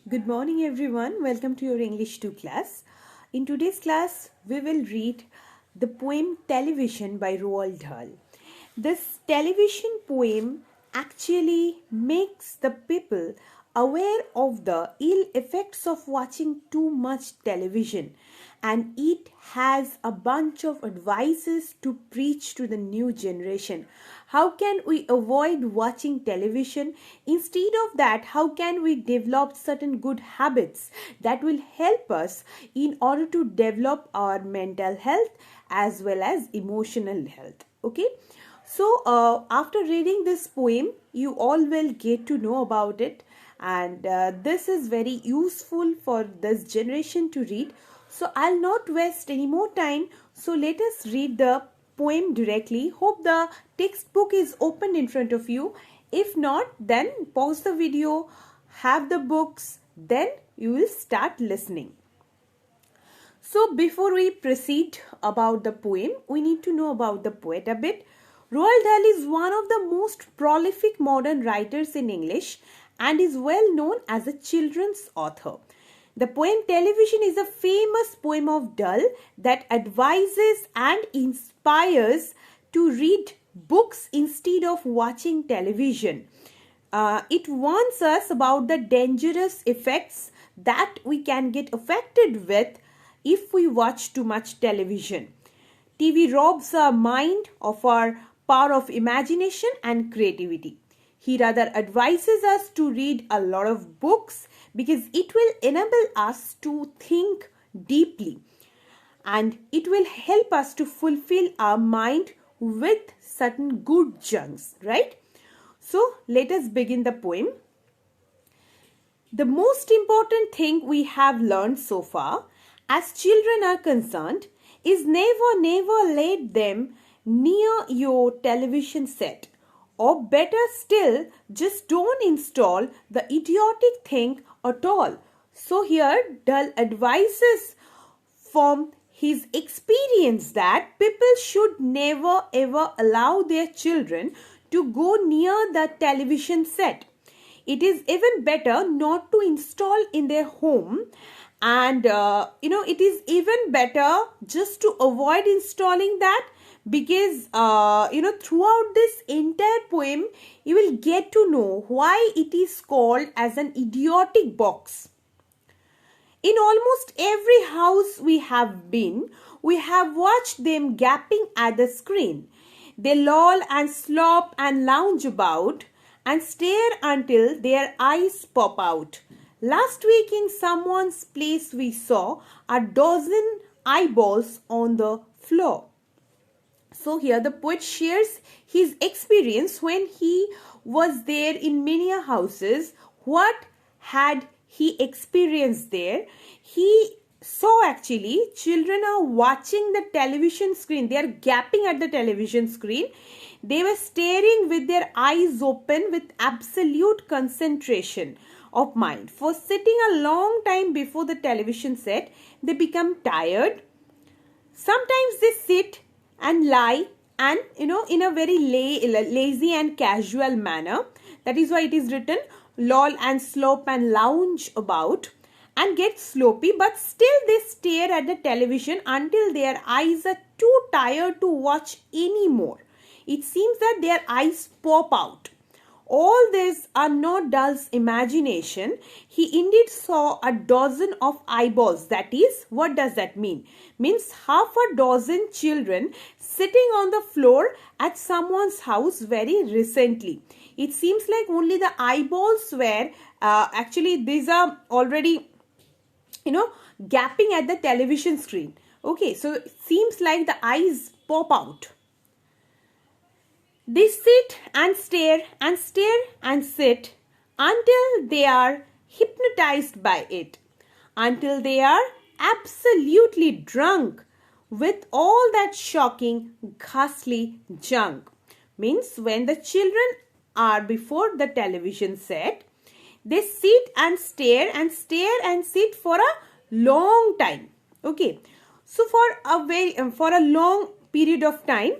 Good morning, everyone. Welcome to your English 2 class. In today's class, we will read the poem Television by Roald Dahl. This television poem actually makes the people aware of the ill effects of watching too much television, and it has a bunch of advices to preach to the new generation. How can we avoid watching television? Instead of that, how can we develop certain good habits that will help us in order to develop our mental health as well as emotional health? Okay. So, after reading this poem, you all will get to know about it, and this is very useful for this generation to read. So, I'll not waste any more time. So, let us read the poem directly. Hope the textbook is open in front of you. If not, then pause the video, have the books, then you will start listening. So before we proceed about the poem, we need to know about the poet a bit. Roald Dahl is one of the most prolific modern writers in English and is well known as a children's author. The poem Television is a famous poem of Dahl that advises and inspires to read books instead of watching television. It warns us about the dangerous effects that we can get affected with if we watch too much television. TV robs our mind of our power of imagination and creativity. He rather advises us to read a lot of books because it will enable us to think deeply and it will help us to fulfill our mind with certain good chunks, right? So let us begin the poem. The most important thing we have learned so far as children are concerned is never let them near your television set, or better still, just don't install the idiotic thing at all. So here Dahl advises from his experience that people should never ever allow their children to go near the television set. It is even better not to install in their home, and it is even better just to avoid installing that because throughout this entire poem you will get to know why it is called as an idiotic box. In almost every house we have been, we have watched them gaping at the screen. They loll and slop and lounge about and stare until their eyes pop out. Last week in someone's place we saw a dozen eyeballs on the floor. So here the poet shares his experience when he was there in many houses. What had he experienced there? He saw actually children are watching the television screen. They are gapping at the television screen. They were staring with their eyes open with absolute concentration of mind. For sitting a long time before the television set, they become tired. Sometimes they sit and lie and in a very lazy and casual manner. That is why it is written loll and slope and lounge about and get sloppy, but still they stare at the television until their eyes are too tired to watch anymore. It seems that their eyes pop out. All these are not Dahl's imagination. He indeed saw a dozen of eyeballs. That is, what does that mean? Means half a dozen children sitting on the floor at someone's house very recently. It seems like only the eyeballs were actually these are already gapping at the television screen. Okay, so it seems like the eyes pop out. They sit and stare and stare and sit until they are hypnotized by it, until they are absolutely drunk with all that shocking, ghastly junk. Means when the children are before the television set, they sit and stare and stare and sit for a long time. Okay, so for a long period of time.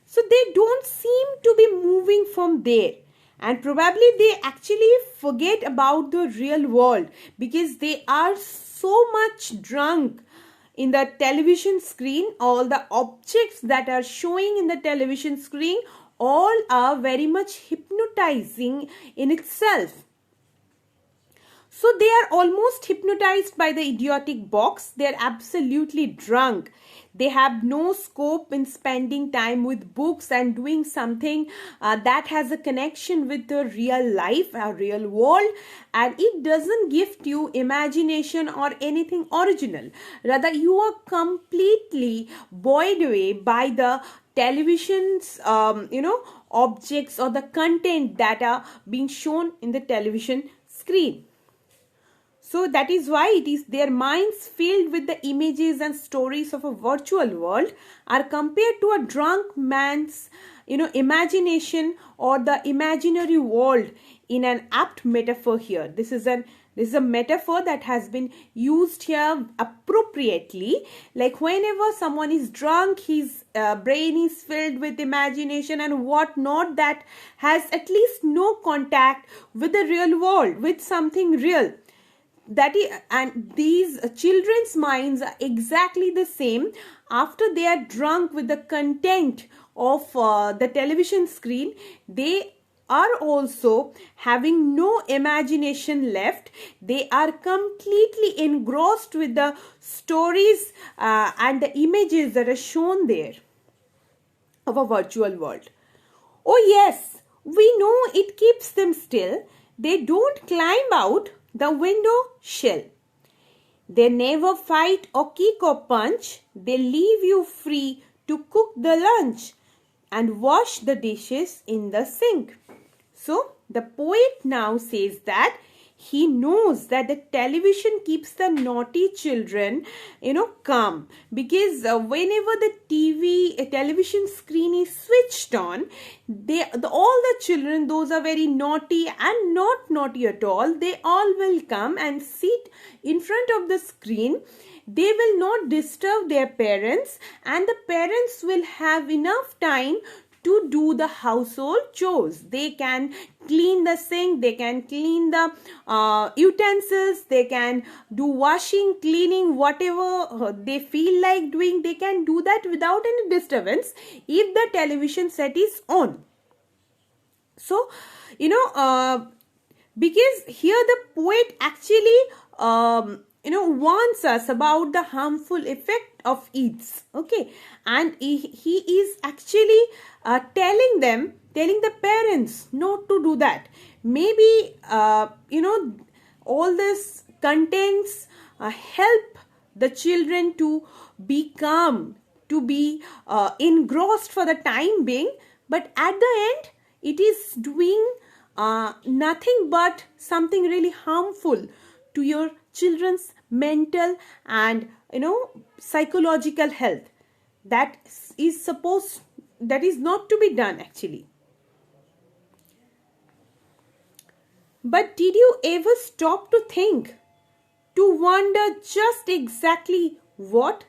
So they don't seem to be moving from there. and probably they actually forget about the real world because they are so much drunk in the television screen. All the objects that are showing in the television screen all are very much hypnotizing in itself. So they are almost hypnotized by the idiotic box. They are absolutely drunk. They have no scope in spending time with books and doing something that has a connection with the real life, a real world, and it doesn't gift you imagination or anything original. Rather, you are completely buoyed away by the television's objects or the content that are being shown in the television screen. So that is why it is their minds filled with the images and stories of a virtual world are compared to a drunk man's imagination or the imaginary world in an apt metaphor here. This is a metaphor that has been used here appropriately. Like whenever someone is drunk, his brain is filled with imagination and whatnot that has at least no contact with the real world, with something real. And these children's minds are exactly the same after they are drunk with the content of the television screen. They are also having no imagination left. They are completely engrossed with the stories and the images that are shown there of a virtual world. Oh yes, we know it keeps them still. They don't climb out the window sill. They never fight or kick or punch. They leave you free to cook the lunch and wash the dishes in the sink. So the poet now says that he knows that the television keeps the naughty children, calm, because whenever the television screen is switched on, all the children, those are very naughty and not naughty at all, they all will come and sit in front of the screen. They will not disturb their parents, and the parents will have enough time to do the household chores. They can clean the sink, they can clean the utensils, they can do washing, cleaning, whatever they feel like doing. They can do that without any disturbance if the television set is on. So, because here the poet actually warns us about the harmful effect of eats. Okay, and he is actually telling the parents not to do that. Maybe all this contents help the children to be calm, to be engrossed for the time being, but at the end it is doing nothing but something really harmful to your children's mental and psychological health. That is not to be done actually. But did you ever stop to think, to wonder just exactly what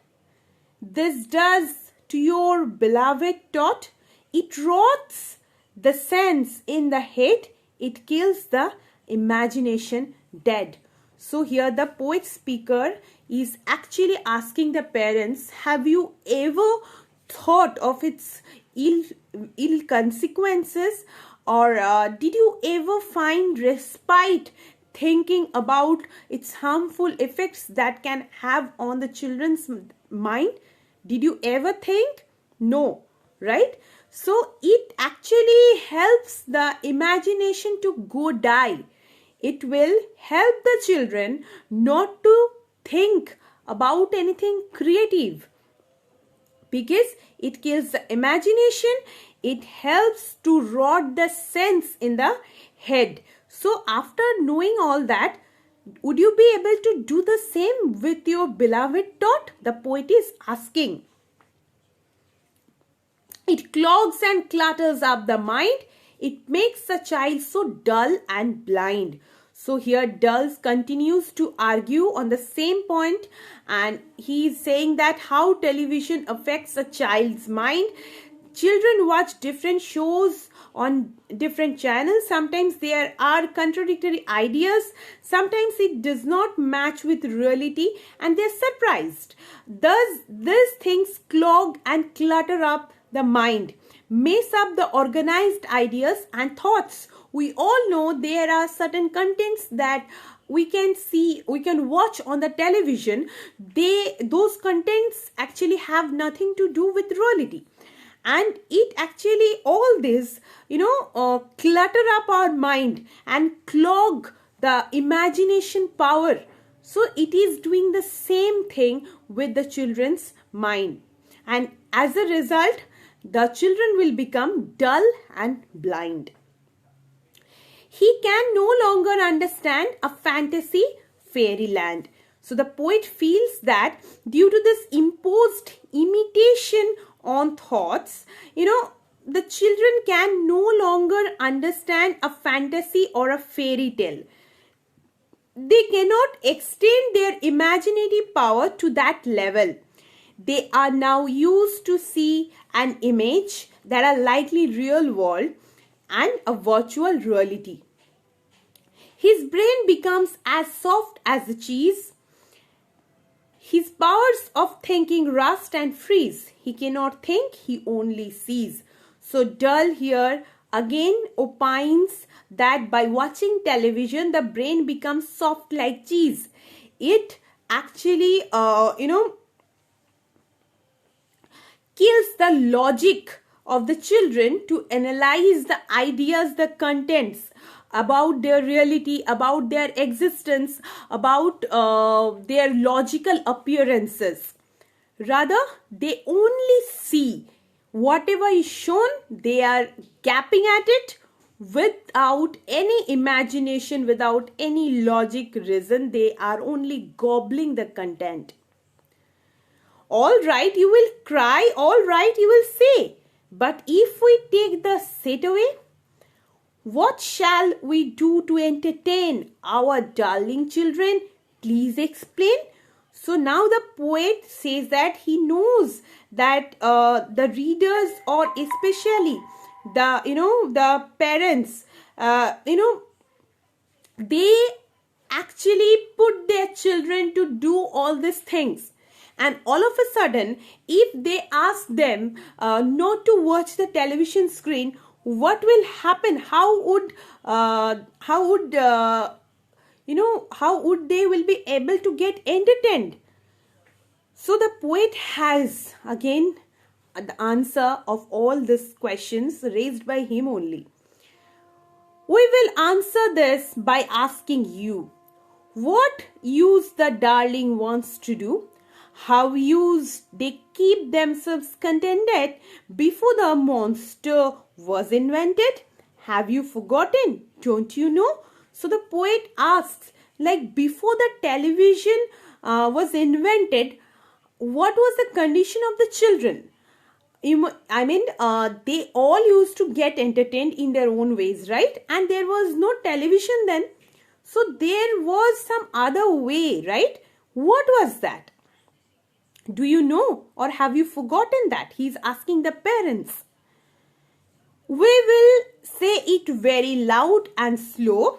this does to your beloved tot? It rots the sense in the head. It kills the imagination dead. So here the poet speaker is actually asking the parents, have you ever thought of its ill consequences, or did you ever find respite thinking about its harmful effects that can have on the children's mind? Did you ever think? No, right? So it actually helps the imagination to go die. It will help the children not to think about anything creative, because it kills the imagination. It helps to rot the sense in the head. So after knowing all that, would you be able to do the same with your beloved tot? The poet is asking. It clogs and clutters up the mind. It makes the child so dull and blind. So here Dulles continues to argue on the same point, and he is saying that how television affects a child's mind. Children watch different shows on different channels. Sometimes there are contradictory ideas. Sometimes it does not match with reality and they're surprised. Thus, these things clog and clutter up the mind, mess up the organized ideas and thoughts. We all know there are certain contents that we can see, we can watch on the television. Those contents actually have nothing to do with reality. And it actually, all this, clutter up our mind and clog the imagination power. So it is doing the same thing with the children's mind. And as a result, the children will become dull and blind. He can no longer understand a fantasy fairyland. So the poet feels that due to this imposed imitation on thoughts, the children can no longer understand a fantasy or a fairy tale. They cannot extend their imaginative power to that level. They are now used to see an image that are likely real world and a virtual reality. His brain becomes as soft as a cheese. His powers of thinking rust and freeze. He cannot think, he only sees. So Dull here again opines that by watching television, the brain becomes soft like cheese. It actually, kills the logic of the children to analyze the ideas, the contents about their reality, about their existence, about their logical appearances. Rather, they only see whatever is shown, they are gapping at it without any imagination, without any logic reason. They are only gobbling the content. All right, you will cry, all right, you will say. But if we take the set away, what shall we do to entertain our darling children? Please explain. So now the poet says that he knows that the readers, or especially the parents, they actually put their children to do all these things. And all of a sudden, if they ask them not to watch the television screen, what will happen? How would they will be able to get entertained? So the poet has again the answer of all these questions raised by him only. We will answer this by asking you, what use the darling wants to do? How use they keep themselves contented before the monster was invented? Have you forgotten? Don't you know? So the poet asks, like before the television was invented, what was the condition of the children? They all used to get entertained in their own ways, right? And there was no television then. So there was some other way, right? What was that? Do you know, or have you forgotten that? He's asking the parents. We will say it very loud and slow.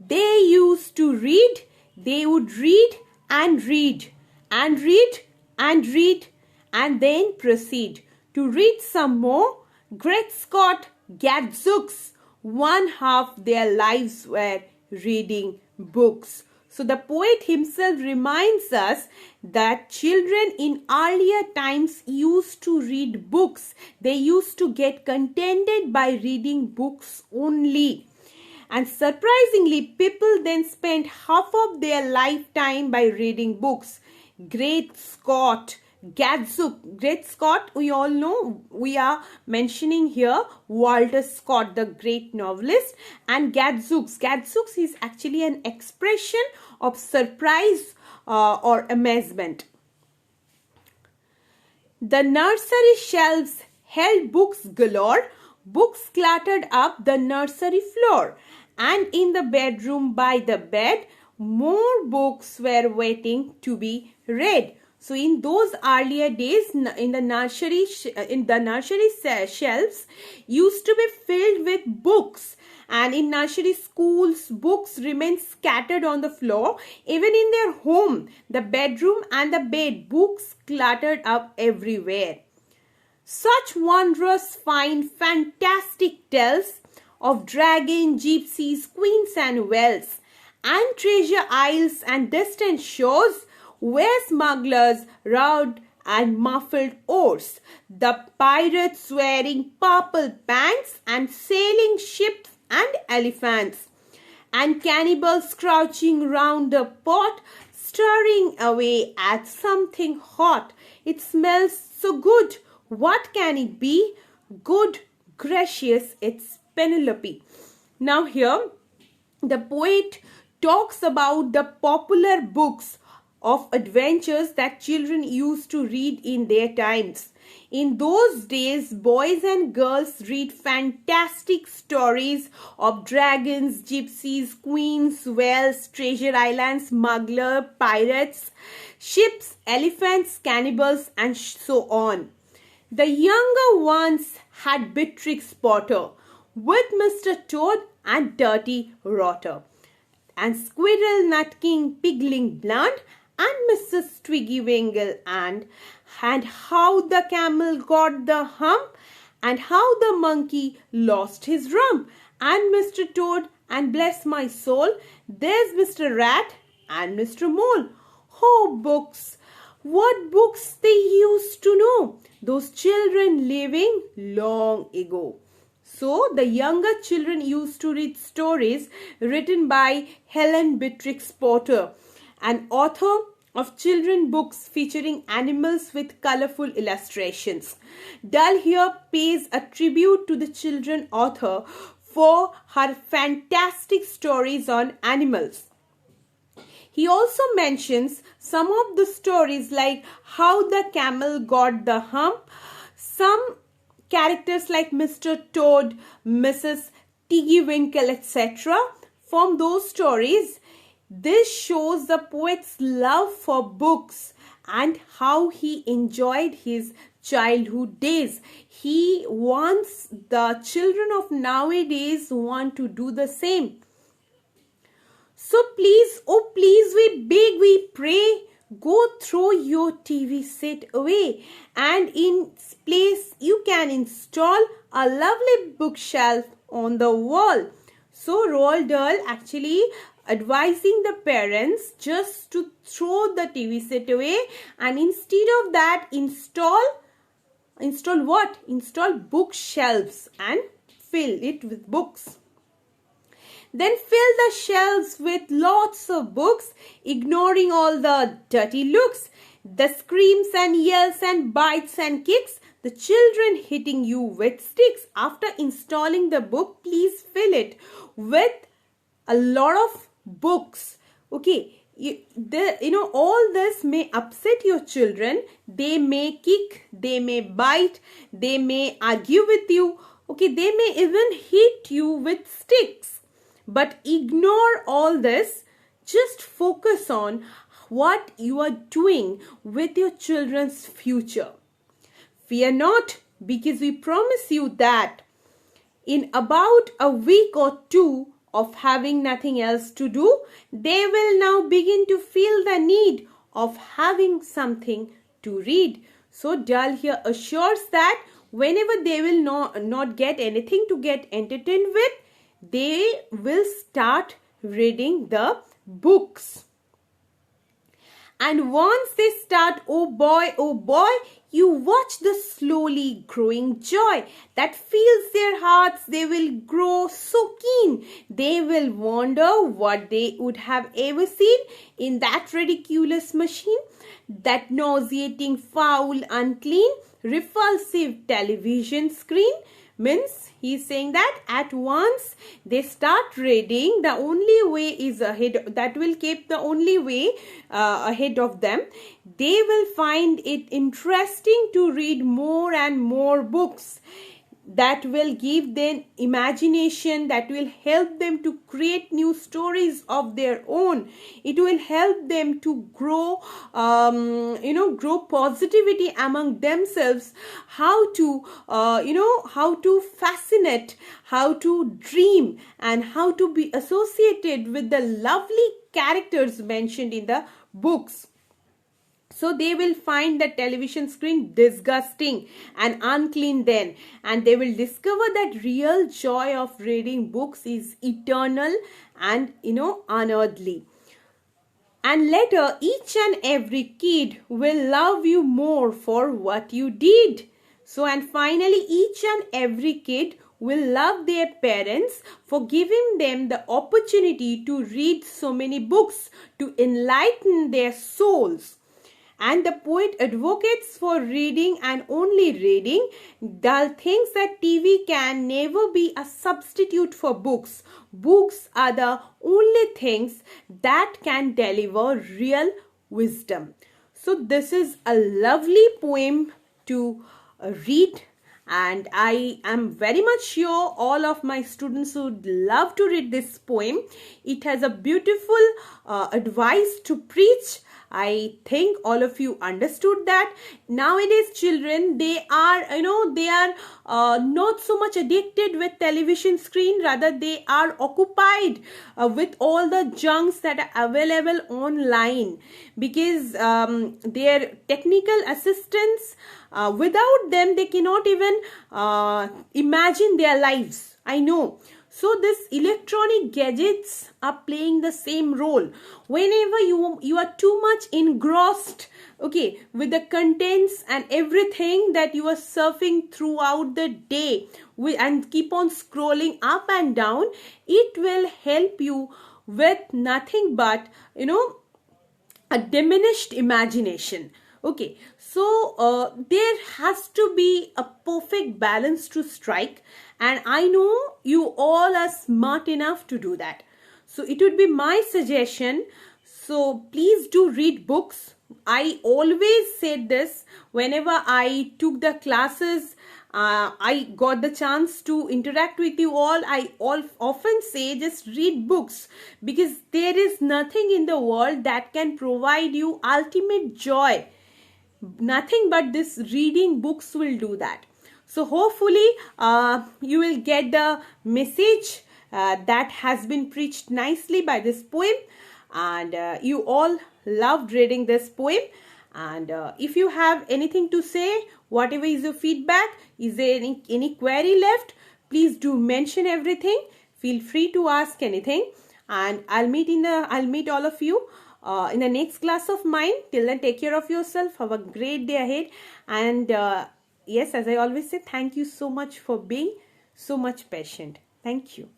They used to read. They would read and read and read and read and then proceed to read some more. Great Scott, gadzooks, one half their lives were reading books. So the poet himself reminds us that children in earlier times used to read books. They used to get contented by reading books only. And surprisingly, people then spent half of their lifetime by reading books. Great Scott, gadzook. Great Scott, we all know, we are mentioning here Walter Scott, the great novelist, and gadzooks. Gadzooks is actually an expression of surprise or amazement. The nursery shelves held books galore. Books clattered up the nursery floor, and in the bedroom by the bed, more books were waiting to be read. So in those earlier days, in the nursery shelves used to be filled with books, and in nursery schools books remain scattered on the floor. Even in their home, the bedroom and the bed, books cluttered up everywhere. Such wondrous, fine, fantastic tales of dragons, gypsies, queens and whales, and treasure isles and distant shores, where smugglers rowed and muffled oars, the pirates wearing purple pants and sailing ships and elephants, and cannibals crouching round the pot, stirring away at something hot. It smells so good. What can it be? Good gracious, it's Penelope. Now here, the poet talks about the popular books of adventures that children used to read in their times. In those days, boys and girls read fantastic stories of dragons, gypsies, queens, whales, treasure islands, smuggler, pirates, ships, elephants, cannibals, and so on. The younger ones had Beatrix Potter with Mr. Toad and Dirty Rotter, and Squirrel Nutkin, Pigling Blunt, and Mrs. Twiggy Wingle, and how the camel got the hump, and how the monkey lost his rump, and Mr. Toad, and bless my soul, there's Mr. Rat and Mr. Mole. Oh, books! What books they used to know, those children living long ago. So, the younger children used to read stories written by Helen Beatrix Potter, an author of children books featuring animals with colorful illustrations. Dull here pays a tribute to the children author for her fantastic stories on animals. He also mentions some of the stories like how the camel got the hump, some characters like Mr. Toad, Mrs. Tiggywinkle, etc. From those stories, this shows the poet's love for books and how he enjoyed his childhood days. He wants the children of nowadays want to do the same. So please, oh please, we beg, we pray, go throw your TV set away, and in place you can install a lovely bookshelf on the wall. So Roald Dahl actually advising the parents just to throw the TV set away, and instead of that install what? Install bookshelves and fill it with books. Then fill the shelves with lots of books, ignoring all the dirty looks, the screams and yells and bites and kicks, the children hitting you with sticks. After installing the book, please fill it with a lot of books. Okay, all this may upset your children. They may kick, they may bite, they may argue with you. Okay, they may even hit you with sticks. But ignore all this. Just focus on what you are doing with your children's future. Fear not, because we promise you that in about a week or two of having nothing else to do, they will now begin to feel the need of having something to read. So Dahl here assures that whenever they will not get anything to get entertained with, they will start reading the books. And once they start, oh boy, you watch the slowly growing joy that fills their hearts. They will grow so keen. They will wonder what they would have ever seen in that ridiculous machine, that nauseating, foul, unclean, repulsive television screen. Means he's saying that at once they start reading, the only way is ahead, that will keep the only way ahead of them. They will find it interesting to read more and more books. that will give them imagination, that will help them to create new stories of their own. It will help them to grow, grow positivity among themselves, how to, how to fascinate, how to dream, and how to be associated with the lovely characters mentioned in the books. So they will find the television screen disgusting and unclean then, and they will discover that real joy of reading books is eternal and unearthly. And later, each and every kid will love you more for what you did. So, and finally, each and every kid will love their parents for giving them the opportunity to read so many books to enlighten their souls. And the poet advocates for reading and only reading. Dull thinks that TV can never be a substitute for books. Books are the only things that can deliver real wisdom. So this is a lovely poem to read, and I am very much sure all of my students would love to read this poem. It has a beautiful advice to preach. I think all of you understood that. Nowadays children, they are not so much addicted with television screen, rather they are occupied with all the junks that are available online, because their technical assistants, without them they cannot even imagine their lives. I know. So this electronic gadgets are playing the same role. Whenever you are too much engrossed, okay, with the contents and everything that you are surfing throughout the day, and keep on scrolling up and down, it will help you with nothing but a diminished imagination. Okay, so there has to be a perfect balance to strike, and I know you all are smart enough to do that. So it would be my suggestion, so please do read books. I always said this whenever I took the classes, I got the chance to interact with you all. I often say just read books, because there is nothing in the world that can provide you ultimate joy. Nothing but this reading books will do that. So hopefully you will get the message that has been preached nicely by this poem, and you all loved reading this poem. And if you have anything to say, whatever is your feedback, is there any query left, please do mention everything. Feel free to ask anything, and I'll meet all of you in the next class of mine. Till then, take care of yourself. Have a great day ahead. And yes, as I always say, thank you so much for being so much patient. Thank you.